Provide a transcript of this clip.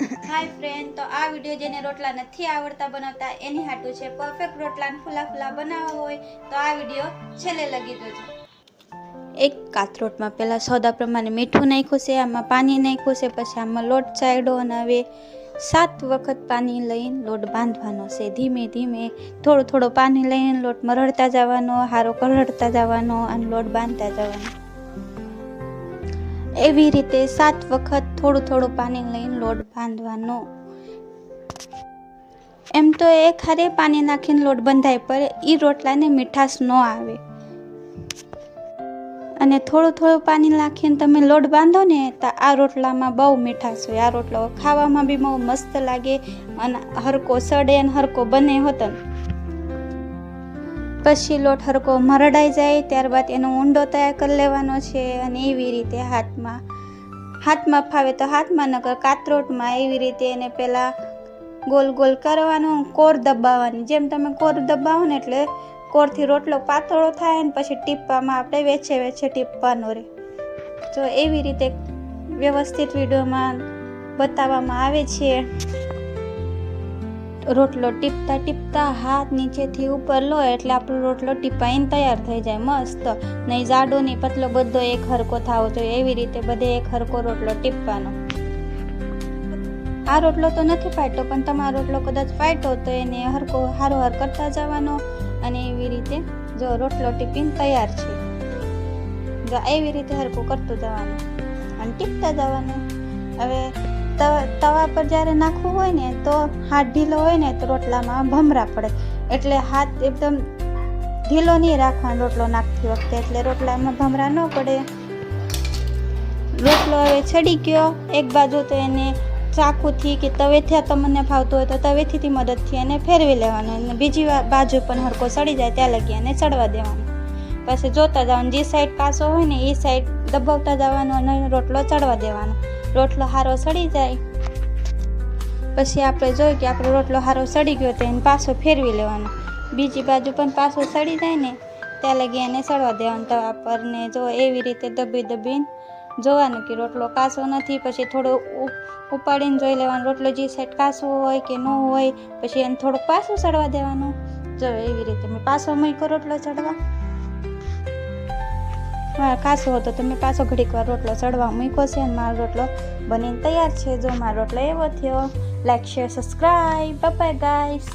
હાય friend, તો આ video જેને રોટલા નથી આવડતા બનાવતા એની હાટું છે. પરફેક્ટ રોટલા ફૂલા ફૂલા બનાવવા હોય તો આ વિડીયો છેલ્લે લગી દેજો. એક કાથરોટમાં પહેલાં સોદા પ્રમાણે મીઠું નાખ્યું છે, આમાં પાણી નાખ્યું છે, પછી આમાં લોટ ચાયડો અને હવે 7 વખત પાણી લઈને લોટ બાંધવાનો છે. ધીમે ધીમે થોડું પાણી લઈને લોટ મરડતા જવાનો, હારો કરડતા જવાનો અને લોટ બાંધતા જવાનો. એવી રીતે 7 વખત થોડું પાણી લઈને લોટ બાંધવાનો. એમ તો એક હારે પાણી નાખીને લોટ બંધાય, પર એ રોટલાને મીઠાશ ન આવે. અને થોડું પાણી નાખીને તમે લોટ બાંધો ને તો આ રોટલામાં બહુ મીઠાશ હોય. આ રોટલો ખાવામાં બી બહુ મસ્ત લાગે અને હરકો સડે અને હરકો બને હોતો. પછી લોટ હરકો મરડાઈ જાય ત્યારબાદ એનો ઊંડો તૈયાર કરી લેવાનો છે. અને એવી રીતે હાથમાં ફાવે તો હાથમાં, નકર કાથરોટમાં એવી રીતે એને પહેલાં ગોલ કરવાનું, કોર દબાવવાની. જેમ તમે કોર દબાવો ને એટલે કોરથી રોટલો પાતળો થાય ને પછી ટીપવામાં આપણે વેચે ટીપવાનો રહે. તો એવી રીતે વ્યવસ્થિત વિડીયોમાં બતાવવામાં આવે છે. રોટલો ટીપતા હાથ નીચેથી ઉપર લો એટલે આપણો રોટલો ટીપાઈને તૈયાર થઈ જાય મસ્ત. નહીં જાડો નહીં પતલો, બધો એક હરકો થવો જોઈએ. એવી રીતે બધે એક હરકો રોટલો ટીપવાનો. આ રોટલો તો નથી ફાટ્યો, પણ તમારો રોટલો કદાચ ફાટ્યો તો એને હરકો હારો કરતા જવાનો. અને એવી રીતે જો રોટલો ટીપીને તૈયાર છે. જો એવી રીતે હરકો કરતું જવાનું અને ટીપતા જવાનું. હવે તવા પર જ્યારે નાખવું હોય ને તો હાથ ઢીલો હોય ને તો રોટલામાં ભમરા પડે, એટલે હાથ એકદમ ઢીલો નહીં રાખવાનો રોટલો નાખતી વખતે, એટલે રોટલામાં ભમરા ન પડે. રોટલો હવે છડી ગયો એક બાજુ, તો એને ચાકુથી કે તવેથી તમને ફાવતું હોય તો તવેથી મદદથી એને ફેરવી લેવાનું. અને બીજી બાજુ પણ હરકો સડી જાય ત્યાં લગી એને ચડવા દેવાનું. પછી જોતા જવાનું, જે સાઈડ કાસો હોય ને એ સાઈડ દબાવતા જવાનું અને રોટલો ચડવા દેવાનો. રોટલો હારો સડી જાય પછી આપણે જોઈએ કે આપણો રોટલો હારો સડી ગયો તો એને પાછો ફેરવી લેવાનો. બીજી બાજુ પણ પાછો સડી જાય ને ત્યાં લગી એને સડવા દેવાનું તવા પર. ને જો એવી રીતે દબીને જોવાનું કે રોટલો કાસો નથી. પછી થોડો ઉપાડીને જોઈ લેવાનો, રોટલો જે સાઈડ કાસો હોય કે ન હોય, પછી એને થોડુંક પાછું ચડવા દેવાનું. જો એવી રીતે મેં પાછો મૂક્યો રોટલો ચડવા. કાસો હતો તો મેં પાછો ઘડીક વાર રોટલો ચડવા મૂક્યો છે અને મારો રોટલો બનીને તૈયાર છે. જો મારો રોટલો એવો થયો. Like, share, subscribe. Bye bye guys.